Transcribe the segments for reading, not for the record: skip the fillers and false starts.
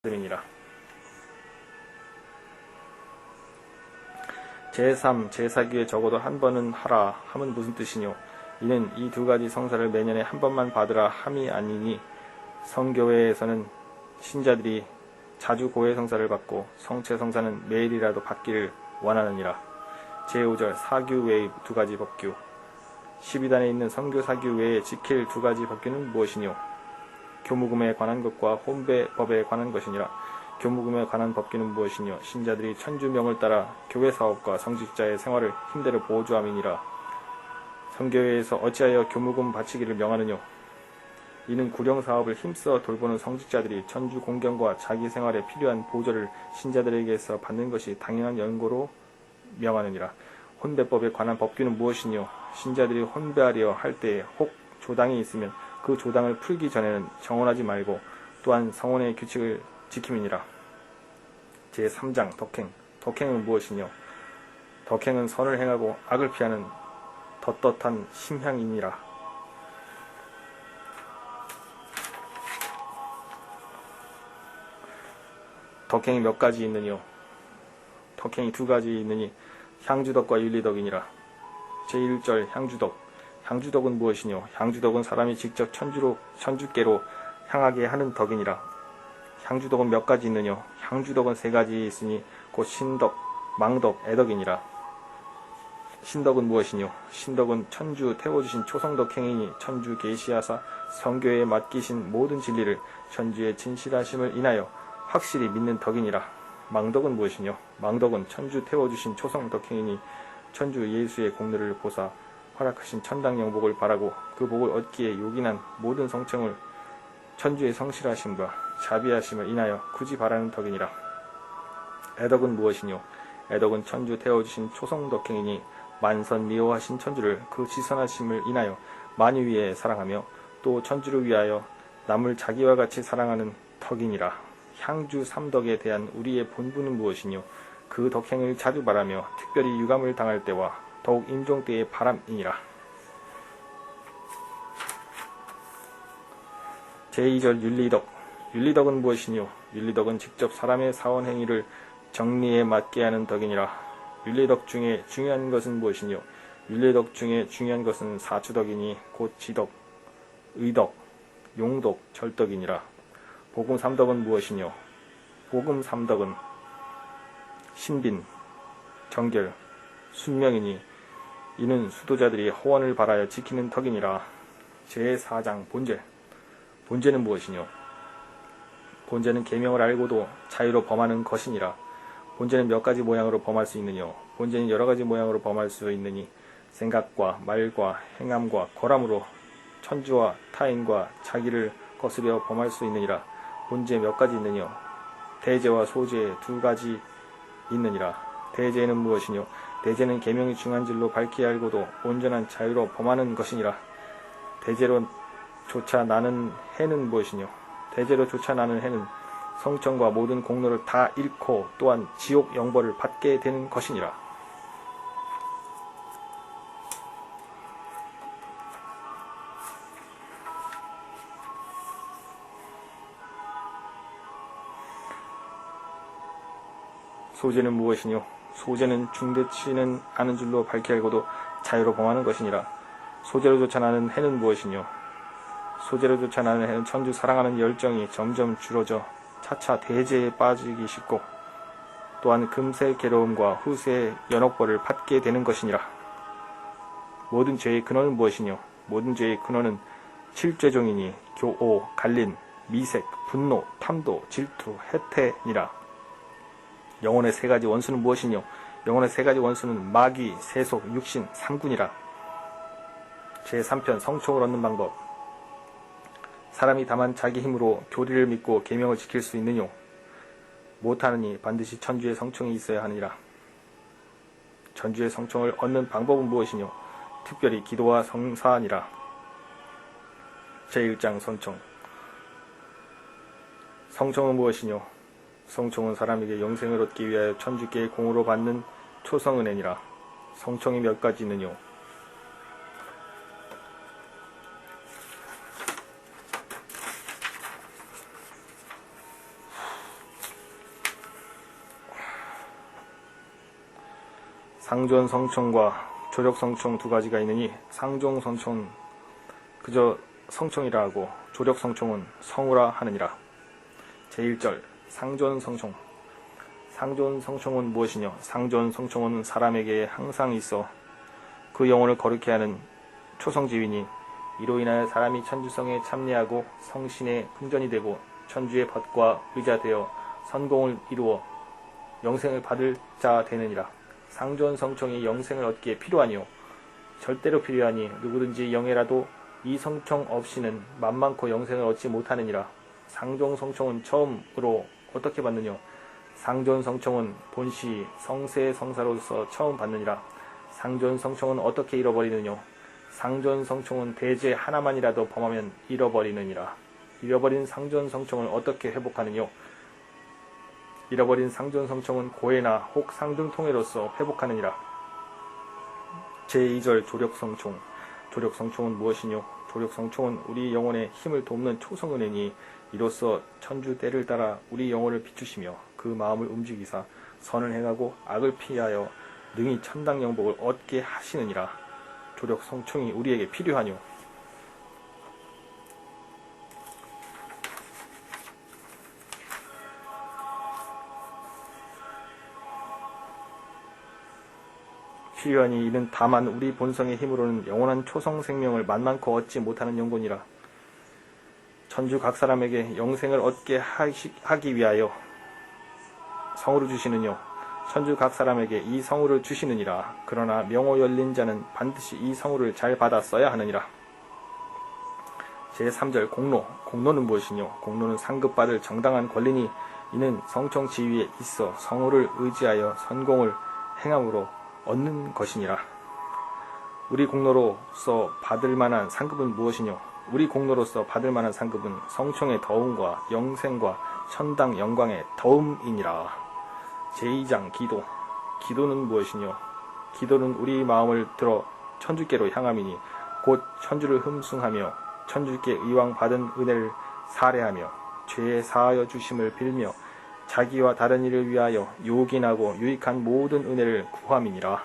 됨이니라. 제3, 제4기에 적어도 한 번은 하라 함은 무슨 뜻이뇨? 이는 이 두 가지 성사를 매년에 한 번만 받으라 함이 아니니 성교회에서는 신자들이 자주 고해 성사를 받고 성체 성사는 매일이라도 받기를 원하느니라. 제5절 사규 외의 두 가지 법규. 12단에 있는 성교 사규 외에 지킬 두 가지 법규는 무엇이뇨? 교무금에 관한 것과 혼배법에 관한 것이니라. 교무금에 관한 법규는 무엇이뇨? 신자들이 천주명을 따라 교회 사업과 성직자의 생활을 힘대로 보조함이니라. 성교회에서 어찌하여 교무금 바치기를 명하느뇨? 이는 구령 사업을 힘써 돌보는 성직자들이 천주 공경과 자기 생활에 필요한 보조를 신자들에게서 받는 것이 당연한 연고로 명하느니라. 혼배법에 관한 법규는 무엇이뇨? 신자들이 혼배하려 할 때에 혹 조당이 있으면 그 조당을 풀기 전에는 정언하지 말고 또한 성혼의 규칙을 지킴이니라. 제3장 덕행. 덕행은 무엇이뇨? 덕행은 선을 행하고 악을 피하는 떳떳한 심향이니라. 덕행이 몇 가지 있느뇨? 덕행이 두 가지 있느니 향주덕과 윤리덕이니라. 제1절 향주덕. 향주덕은 무엇이뇨? 향주덕은 사람이 직접 천주께로 향하게 하는 덕이니라. 향주덕은 몇 가지 있느뇨? 향주덕은 세 가지 있으니 곧 신덕, 망덕, 애덕이니라. 신덕은 무엇이뇨? 신덕은 천주 태워주신 초성덕행이니 천주 계시하사 성교에 맡기신 모든 진리를 천주의 진실하심을 인하여 확실히 믿는 덕이니라. 망덕은 무엇이뇨? 망덕은 천주 태워주신 초성덕행이니 천주 예수의 공로를 보사 허락하신 천당 영복을 바라고 그 복을 얻기에 요긴한 모든 성청을 천주의 성실하심과 자비하심을 인하여 굳이 바라는 덕이니라. 애덕은 무엇이뇨? 애덕은 천주 태워주신 초성덕행이니 만선 미호하신 천주를 그 지선하심을 인하여 만유위에 사랑하며 또 천주를 위하여 남을 자기와 같이 사랑하는 덕이니라. 향주 삼덕에 대한 우리의 본분은 무엇이뇨? 그 덕행을 자주 바라며 특별히 유감을 당할 때와 더욱 임종 때의 바람이니라. 제2절 윤리덕. 윤리덕은 무엇이뇨? 윤리덕은 직접 사람의 사원 행위를 정리에 맞게 하는 덕이니라. 윤리덕 중에 중요한 것은 무엇이뇨? 윤리덕 중에 중요한 것은 사추덕이니 곧 지덕, 의덕, 용덕, 절덕이니라. 복음 삼덕은 무엇이뇨? 복음 삼덕은 신빈, 정결, 순명이니 이는 수도자들이 허원을 바라여 지키는 덕이니라. 제4장 본죄. 본죄는 무엇이뇨? 본죄는 계명을 알고도 자유로 범하는 것이니라. 본죄는 몇 가지 모양으로 범할 수 있느뇨? 본죄는 여러 가지 모양으로 범할 수 있느니 생각과 말과 행함과 거람으로 천주와 타인과 자기를 거스려 범할 수 있느니라. 본죄 몇 가지 있느뇨? 대죄와 소죄 두 가지 있느니라. 대죄는 무엇이뇨? 대죄는 계명이 중한 줄로 밝히 알고도 온전한 자유로 범하는 것이니라. 대죄로 조차 나는 해는 무엇이뇨? 대죄로 조차 나는 해는 성청과 모든 공로를 다 잃고 또한 지옥 영벌을 받게 되는 것이니라. 소죄는 무엇이뇨? 소죄는 중대치는 않은 줄로 밝히 알고도 자유로 범하는 것이니라. 소죄로 조차 나는 해는 무엇이뇨? 소죄로 조차 나는 해는 천주 사랑하는 열정이 점점 줄어져 차차 대죄에 빠지기 쉽고 또한 금세 괴로움과 후세 연옥벌을 받게 되는 것이니라. 모든 죄의 근원은 무엇이뇨? 모든 죄의 근원은 칠죄종이니 교오, 갈림, 미색, 분노, 탐도, 질투, 해태니라. 영혼의 세 가지 원수는 무엇이뇨? 영혼의 세 가지 원수는 마귀, 세속, 육신, 삼군이라. 제3편 성총을 얻는 방법. 사람이 다만 자기 힘으로 교리를 믿고 계명을 지킬 수 있느뇨? 못하느니 반드시 천주의 성총이 있어야 하느니라. 천주의 성총을 얻는 방법은 무엇이뇨? 특별히 기도와 성사하니라. 제1장 성총. 성총은 무엇이뇨? 성총은 사람에게 영생을 얻기 위하여 천주께 공으로 받는 초성은혜니라. 성총이 몇 가지 있느뇨? 상존성청과 조력성청 두 가지가 있으니 상종성청은 그저 성청이라 하고 조력성청은 성우라 하느니라. 제1절 상존성청. 상존성청은 무엇이냐? 상존성청은 사람에게 항상 있어 그 영혼을 거룩해 하는 초성지위니 이로 인하여 사람이 천주성에 참여하고 성신의 풍전이 되고 천주의 벗과 의자되어 선공을 이루어 영생을 받을 자 되느니라. 상존성청이 영생을 얻기에 필요하니요 절대로 필요하니 누구든지 영예라도 이 성청 없이는 만만코 영생을 얻지 못하느니라. 상종성청은 처음으로 어떻게 받느냐? 상존성청은 본시 성세 성사로서 처음 받느니라. 상존성청은 어떻게 잃어버리느냐? 상존성청은 대제 하나만이라도 범하면 잃어버리느니라. 잃어버린 상존성청을 어떻게 회복하느냐? 잃어버린 상존성청은 고해나 혹 상등통해로서 회복하느니라. 제2절 조력성청. 조력성청은 무엇이뇨? 조력성청은 우리 영혼의 힘을 돕는 초성은혜니 이로써 천주 때를 따라 우리 영혼을 비추시며 그 마음을 움직이사 선을 행하고 악을 피하여 능히 천당영복을 얻게 하시느니라. 조력성청이 우리에게 필요하뇨. 필요하니 이는 다만 우리 본성의 힘으로는 영원한 초성 생명을 만만코 얻지 못하는 영혼이라. 천주 각 사람에게 영생을 얻게 하기 위하여 성우를 주시느뇨. 천주 각 사람에게 이 성우를 주시느니라. 그러나 명호 열린 자는 반드시 이 성우를 잘 받아 써야 하느니라. 제3절 공로. 공로는 무엇이뇨? 공로는 상급받을 정당한 권리니 이는 성청 지위에 있어 성우를 의지하여 선공을 행함으로 얻는 것이니라. 우리 공로로서 받을 만한 상급은 무엇이뇨? 우리 공로로서 받을 만한 상급은 성청의 더움과 영생과 천당 영광의 더움이니라. 제2장 기도. 기도는 무엇이뇨? 기도는 우리 마음을 들어 천주께로 향함이니 곧 천주를 흠숭하며 천주께 이왕 받은 은혜를 살해하며 죄에 사하여 주심을 빌며 자기와 다른 이를 위하여 요긴하고 유익한 모든 은혜를 구함이니라.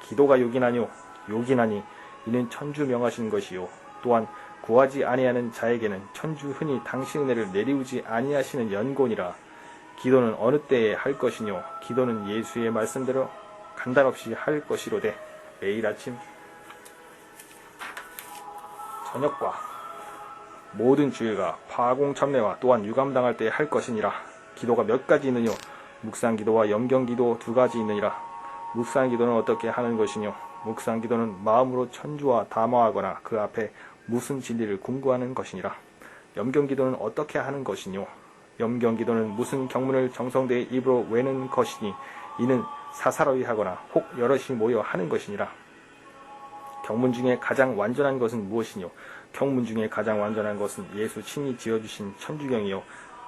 기도가 요긴하뇨? 요긴하니 이는 천주 명하신 것이요 또한 구하지 아니하는 자에게는 천주 흔히 당신 은혜를 내리우지 아니하시는 연곤이라. 기도는 어느 때에 할 것이뇨? 기도는 예수의 말씀대로 간단없이 할 것이로되 매일 아침 저녁과 모든 주일과 파공참례와 또한 유감당할 때에 할 것이니라. 기도가 몇 가지 있느뇨? 묵상기도와 염경기도 두 가지 있느니라. 묵상기도는 어떻게 하는 것이뇨? 묵상기도는 마음으로 천주와 담화하거나 그 앞에 무슨 진리를 궁구하는 것이니라. 염경기도는 어떻게 하는 것이뇨? 염경기도는 무슨 경문을 정성되이 입으로 외는 것이니 이는 사사로이 하거나 혹 여럿이 모여 하는 것이니라. 경문 중에 가장 완전한 것은 무엇이뇨? 경문 중에 가장 완전한 것은 예수 친히 지어주신 천주경이요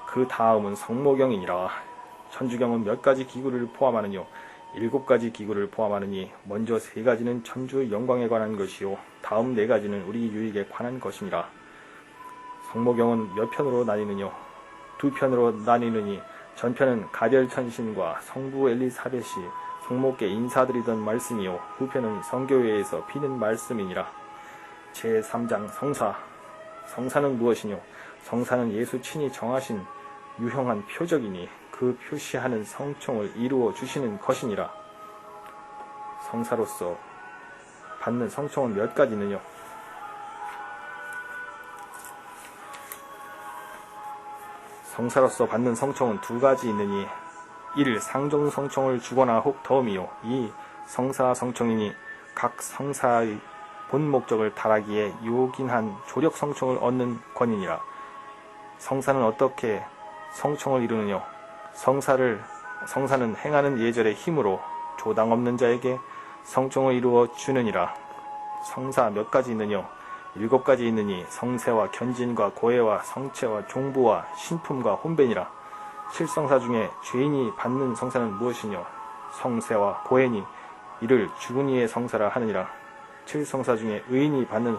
그 다음은 성모경이니라. 천주경은 몇 가지 기구를 포함하느뇨? 7가지 기구를 포함하느니 먼저 3가지는 천주 영광에 관한 것이요 다음 4가지는 우리 유익에 관한 것이니라. 성모경은 몇 편으로 나뉘느뇨? 2편으로 나뉘느니 전편은 가별천신과 성부 엘리사벳이 성모께 인사드리던 말씀이요 후편은 성교회에서 비는 말씀이니라. 제3장 성사. 성사는 무엇이뇨? 성사는 예수 친히 정하신 유형한 표적이니 그 표시하는 성청을 이루어 주시는 것이니라. 성사로서 받는 성청은 몇 가지 있느뇨? 성사로서 받는 성청은 2가지 있느니 1. 상종성청을 주거나 혹 더음이요 2. 성사성청이니 각 성사의 본 목적을 달하기에 요긴한 조력성청을 얻는 권이니라. 성사는 어떻게 성청을 이루느냐? 성사는 행하는 예절의 힘으로 조당 없는 자에게 성청을 이루어 주느니라. 성사 몇 가지 있느냐? 7가지 있느니 성세와 견진과 고해와 성체와 종부와 신품과 혼배니라. 7성사 중에 죄인이 받는 성사는 무엇이뇨? 성세와 고해니 이를 죽은 이의 성사라 하느니라. 7성사 중에 의인이 받는